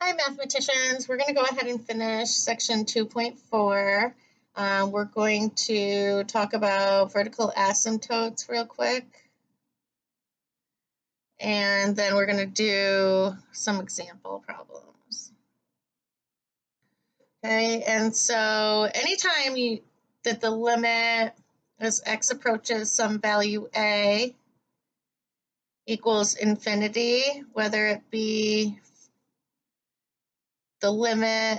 Hi, mathematicians. We're going to go ahead and finish section 2.4. We're going to talk about vertical asymptotes real quick. And then we're going to do some example problems. Okay, and so anytime that the limit as x approaches some value a equals infinity, whether it be the limit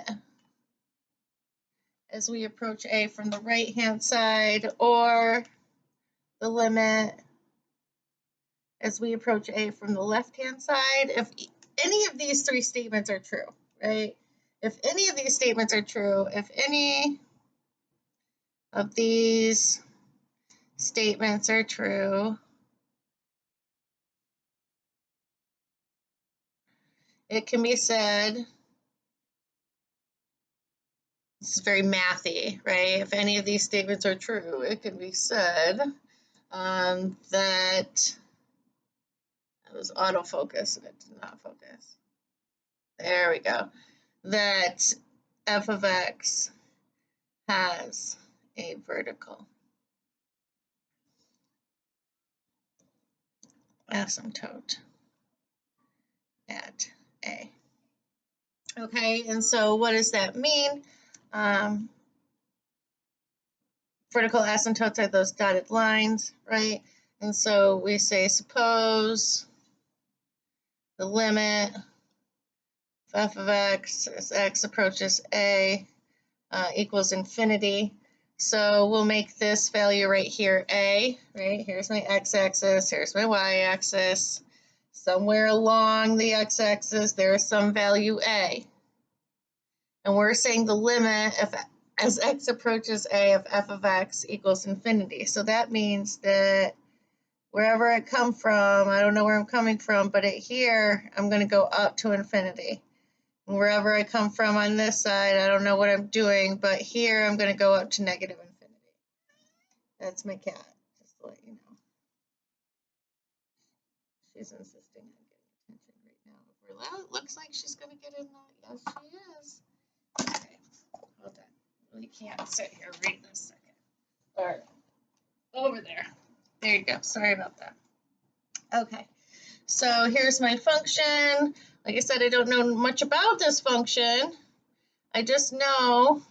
as we approach a from the right-hand side or the limit as we approach a from the left-hand side, if any of these three statements are true, right? If any of these statements are true, if any of these statements are true, it can be said, this is very mathy, right? If any of these statements are true, it can be said that it was autofocus and it did not focus. There we go. That f of x has a vertical asymptote at a. Okay, and so what does that mean? Vertical asymptotes are those dotted lines, right? And so we say suppose the limit of f of x as x approaches a equals infinity. So we'll make this value right here a, right? Here's my x-axis, here's my y-axis. Somewhere along the x-axis, there is some value a. And we're saying the limit as x approaches a of f of x equals infinity. So that means that wherever I come from, I don't know where I'm coming from, but here, I'm going to go up to infinity. And wherever I come from on this side, I don't know what I'm doing, but here I'm going to go up to negative infinity. That's my cat, just to let you know. She's insisting on getting attention right now. Well, it looks like she's going to get in that. Yes, she is. Okay, hold on. Well, you can't sit here right this second. All right, over there. There you go. Sorry about that. Okay, so here's my function. Like I said, I don't know much about this function. I just know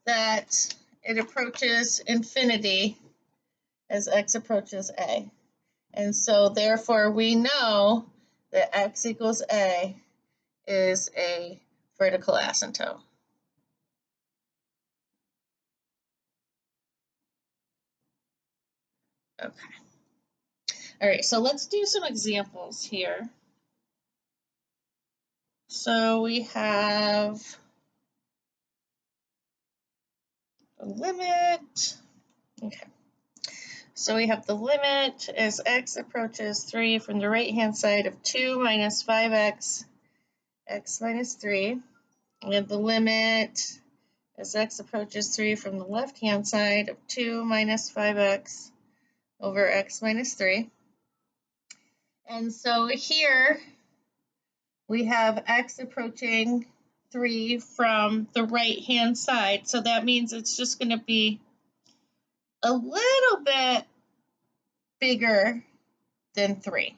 that it approaches infinity as x approaches a. And so therefore we know that x equals a is a vertical asymptote. Okay. All right, so let's do some examples here. So we have the limit. Okay. So we have the limit as x approaches 3 from the right-hand side of 2 minus 5x, x minus 3. We have the limit as x approaches 3 from the left-hand side of 2 minus 5x over x minus 3. And so here we have x approaching 3 from the right-hand side. So that means it's just going to be a little bit bigger than 3.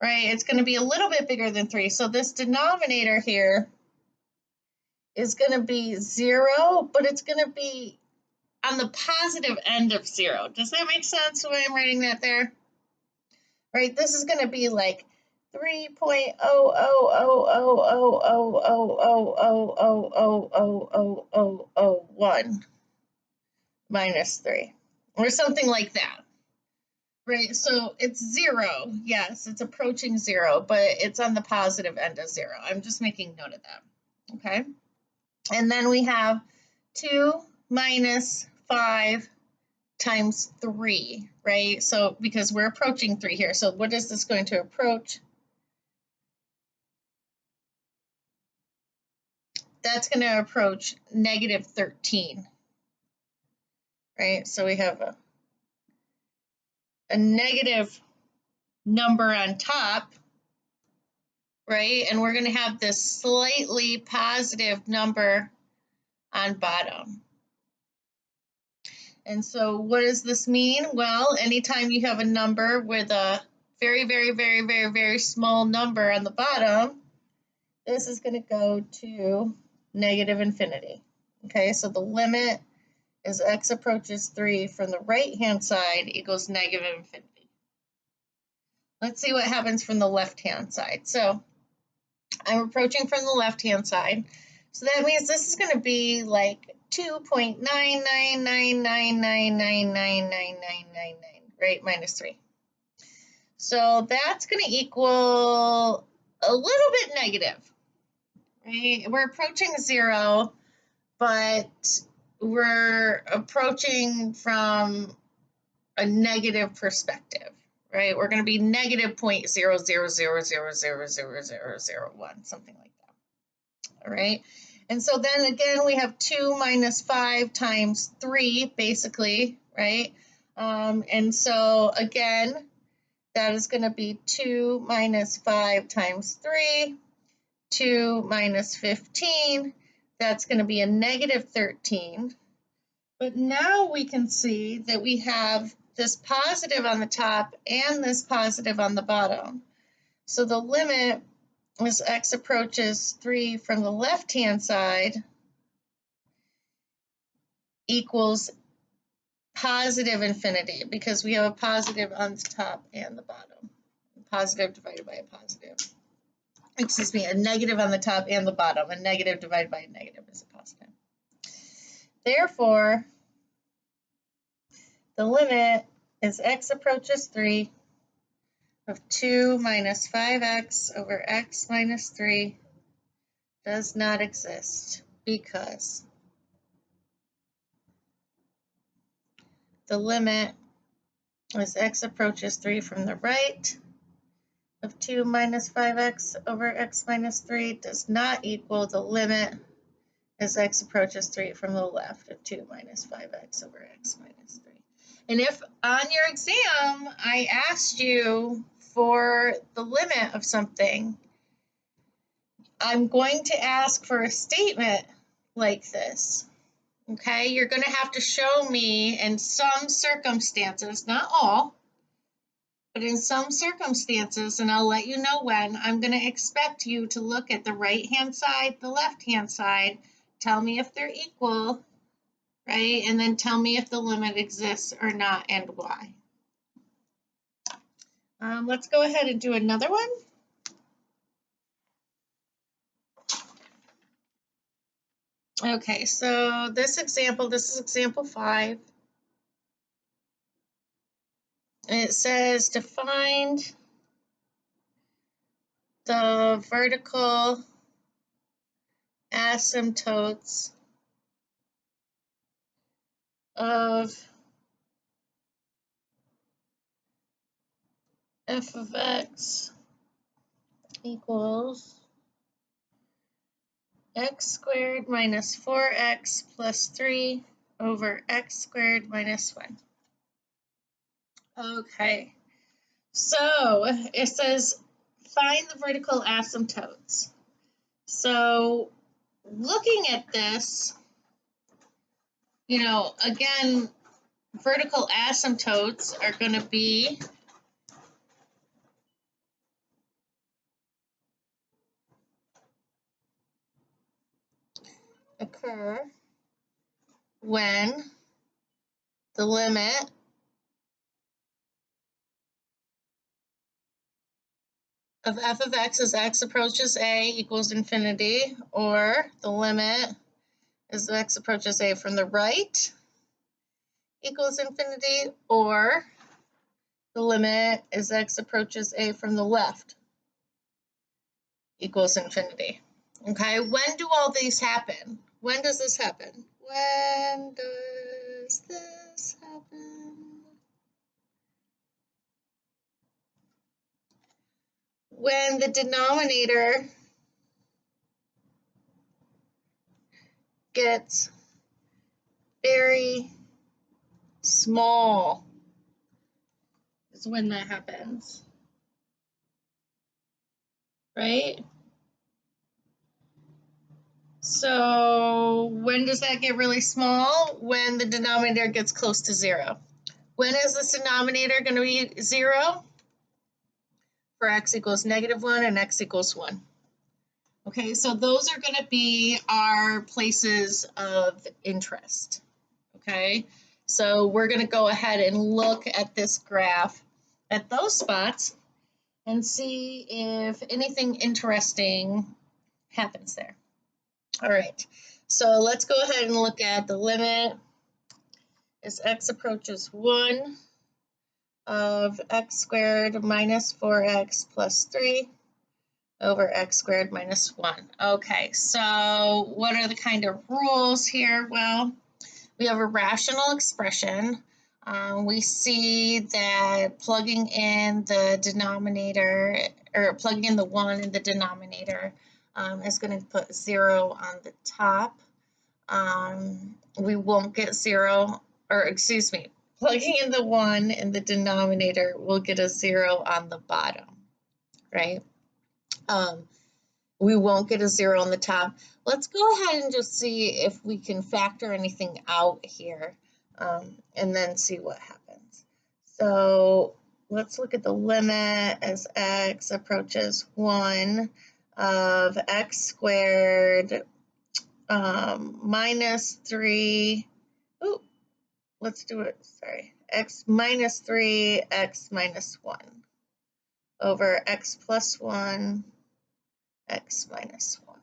Right? It's going to be a little bit bigger than 3. So this denominator here is going to be 0, but it's going to be on the positive end of 0. Does that make sense the way I'm writing that there? Right? This is going to be like 3.000000000000001 minus 3, or something like that. Right, so it's 0. Yes, it's approaching 0, but it's on the positive end of 0. I'm just making note of that. Okay, and then we have 2 minus 5 times 3, right? So because we're approaching 3 here, so what is this going to approach? That's going to approach negative 13, right? So we have a negative number on top, right? And we're going to have this slightly positive number on bottom. And so what does this mean? Well, anytime you have a number with a very, very, very, very, very small number on the bottom, this is going to go to negative infinity. Okay, so the limit as x approaches 3 from the right-hand side equals negative infinity. Let's see what happens from the left-hand side. So I'm approaching from the left-hand side. So that means this is going to be like 2.99999999999, right, minus 3. So that's going to equal a little bit negative, right? We're approaching 0, but we're approaching from a negative perspective, right? We're going to be negative 0.000000001, something like that. All right. And so then again, we have 2 minus 5 times 3, basically, right? And so again, that is going to be 2 minus 5 times 3, 2 minus 15. That's going to be a negative 13. But now we can see that we have this positive on the top and this positive on the bottom. So the limit as x approaches 3 from the left-hand side equals positive infinity, because we have a positive on the top and the bottom. Positive divided by a positive. Excuse me, a negative on the top and the bottom. A negative divided by a negative is a positive. Therefore, the limit as x approaches 3 of 2 minus 5x over x minus 3 does not exist, because the limit as x approaches 3 from the right of 2 minus 5x over x minus 3 does not equal the limit as x approaches 3 from the left of 2 minus 5x over x minus 3. And if on your exam I asked you for the limit of something, I'm going to ask for a statement like this. Okay, you're going to have to show me in some circumstances, not all, but in some circumstances, and I'll let you know when, I'm going to expect you to look at the right-hand side, the left-hand side, tell me if they're equal, right? And then tell me if the limit exists or not and why. Let's go ahead and do another one. Okay, so this is example 5. And it says to find the vertical asymptotes of f of x equals x squared minus 4x plus 3 over x squared minus 1. Okay, so it says find the vertical asymptotes. So looking at this, you know, again, vertical asymptotes are going to be occur when the limit of f of x as x approaches a equals infinity, or the limit as x approaches a from the right equals infinity, or the limit as x approaches a from the left equals infinity. Okay, when do all these happen? When does this happen? When does this happen? When the denominator gets very small is when that happens. right? So when does that get really small? When the denominator gets close to 0. When is this denominator going to be 0? For x equals -1 and x equals 1. Okay, so those are going to be our places of interest. Okay, so we're going to go ahead and look at this graph at those spots and see if anything interesting happens there. All right, so let's go ahead and look at the limit as x approaches 1 of x squared minus 4x plus 3 over x squared minus 1. Okay, so what are the kind of rules here? Well, we have a rational expression. We see that plugging in the denominator, or plugging in the 1 in the denominator, is going to put 0 on the top. We won't get 0, or excuse me, plugging in the 1 in the denominator will get a 0 on the bottom, right? We won't get a 0 on the top. Let's go ahead and just see if we can factor anything out here, and then see what happens. So let's look at the limit as x approaches 1 of x squared minus 3. Ooh, let's do it, sorry. X minus 3, x minus 1 over x plus 1, x minus 1.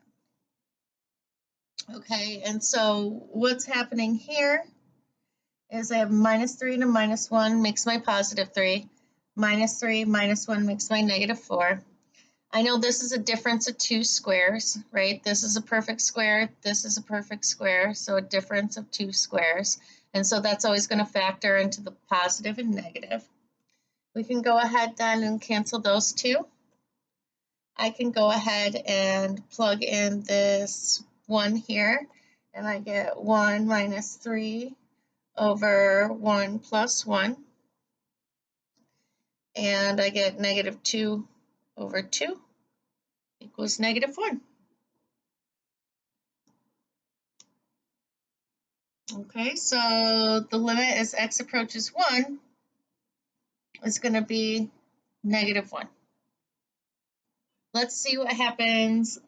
Okay, and so what's happening here is I have minus 3 to minus 1 makes my positive 3. Minus 3 minus 1 makes my negative 4. I know this is a difference of 2 squares, right? This is a perfect square, this is a perfect square, so a difference of 2 squares. And so that's always going to factor into the positive and negative. We can go ahead then and cancel those two. I can go ahead and plug in this 1 here, and I get 1 minus 3 over 1 plus 1. And I get negative 2 over 2 equals negative 1. Okay, so the limit as x approaches 1 is going to be negative 1. Let's see what happens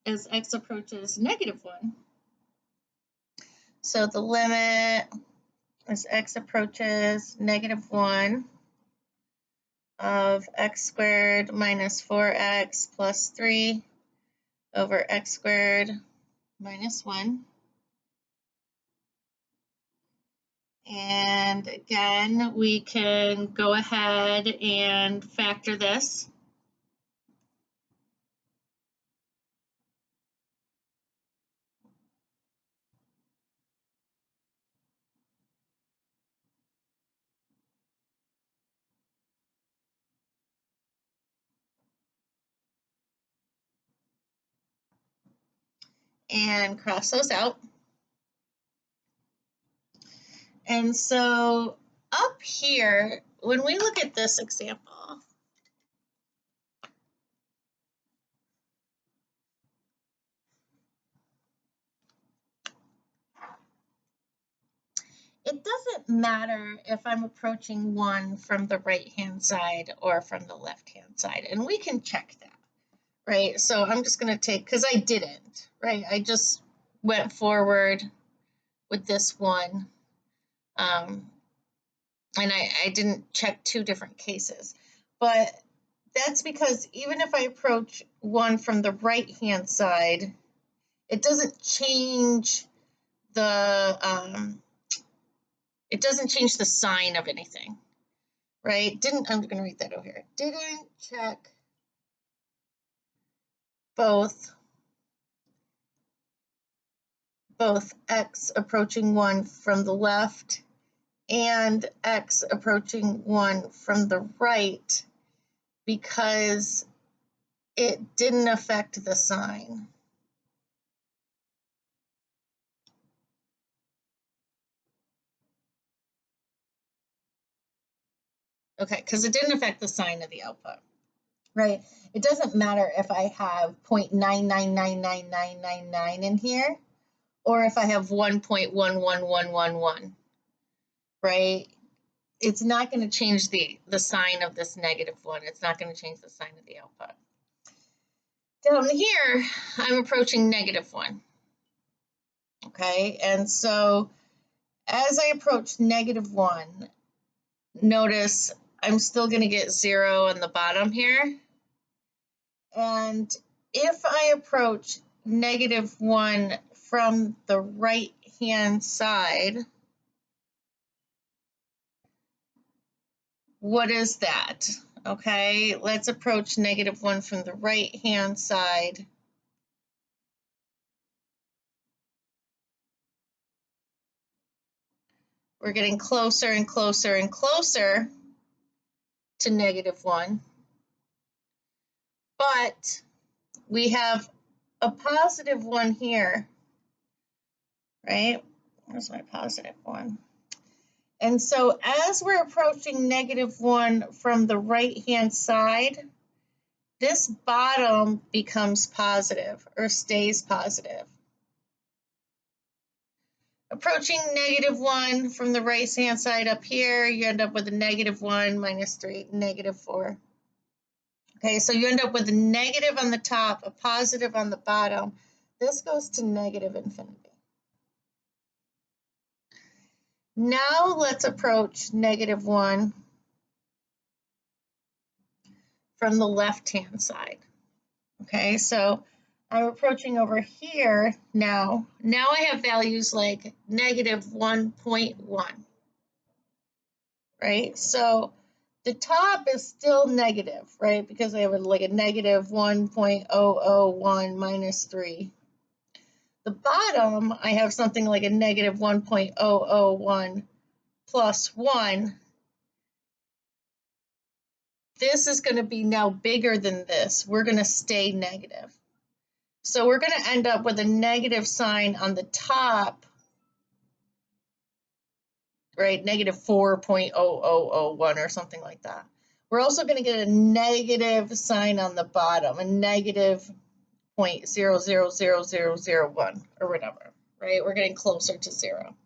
as x approaches negative 1. So the limit as x approaches negative 1 of x squared minus 4x plus 3 over x squared minus 1. And again, we can go ahead and factor this. And cross those out. And so up here, when we look at this example, it doesn't matter if I'm approaching 1 from the right-hand side or from the left-hand side, and we can check that, right? So I'm just going to take, because I didn't, right? I just went forward with this 1. And I didn't check 2 different cases. But that's because even if I approach 1 from the right-hand side, it doesn't change the sign of anything, right? I'm going to write that over here. Didn't check both x approaching 1 from the left and x approaching 1 from the right, because it didn't affect the sign. Okay, because it didn't affect the sign of the output. right? It doesn't matter if I have 0.999999 in here or if I have 1.11111, right? It's not going to change the sign of this -1. It's not going to change the sign of the output. Down here, I'm approaching -1. Okay, and so as I approach -1, notice I'm still going to get 0 on the bottom here. And if I approach -1 from the right-hand side, what is that? Okay, let's approach -1 from the right-hand side. We're getting closer and closer and closer to -1. But we have a +1 here, right? Where's my +1? And so as we're approaching -1 from the right-hand side, this bottom becomes positive or stays positive. Approaching -1 from the right-hand side up here, you end up with a -1 minus 3, -4. Okay, so you end up with a negative on the top, a positive on the bottom. This goes to -infinity. Now let's approach -1 from the left-hand side. Okay, so I'm approaching over here now. Now I have values like -1.1, right? So the top is still negative, right? Because I have like a -1.001 minus 3. The bottom, I have something like a -1.001 plus 1. This is going to be now bigger than this. We're going to stay negative. So we're going to end up with a negative sign on the top, right? -4.0001 or something like that. We're also going to get a negative sign on the bottom, a -0.000001 or whatever, right? We're getting closer to 0.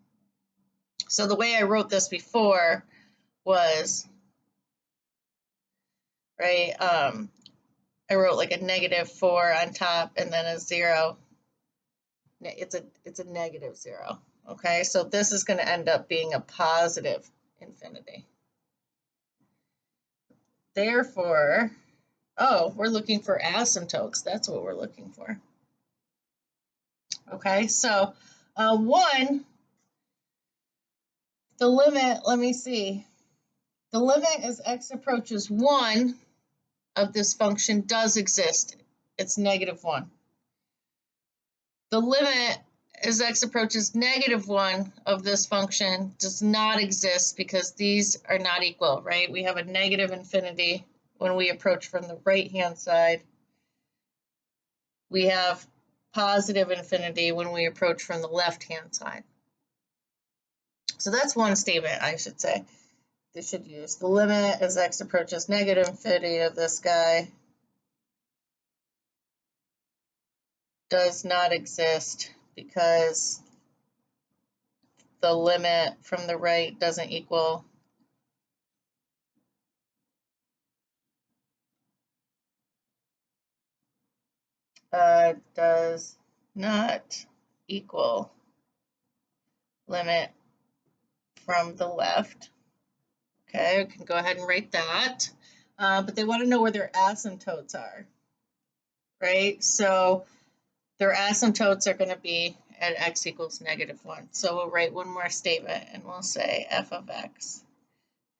So the way I wrote this before was, right, I wrote like a -4 on top and then a 0. It's a -0. Okay, so this is going to end up being a positive infinity. Therefore, oh, we're looking for asymptotes. That's what we're looking for. Okay, so 1, the limit, let me see. The limit as x approaches 1 of this function does exist. It's -1. The limit as x approaches -1 of this function does not exist because these are not equal, right? We have a -infinity when we approach from the right-hand side. We have positive infinity when we approach from the left-hand side. So that's one statement, I should say. They should use the limit as x approaches -infinity of this guy does not exist because the limit from the right doesn't equal does not equal limit from the left. Okay, we can go ahead and write that. But they want to know where their asymptotes are, right? So their asymptotes are going to be at x equals -1. So we'll write one more statement and we'll say f of x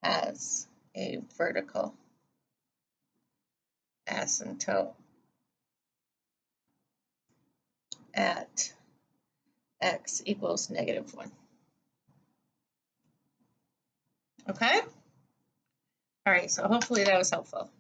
has a vertical asymptote at x equals -1. Okay? All right, so hopefully that was helpful.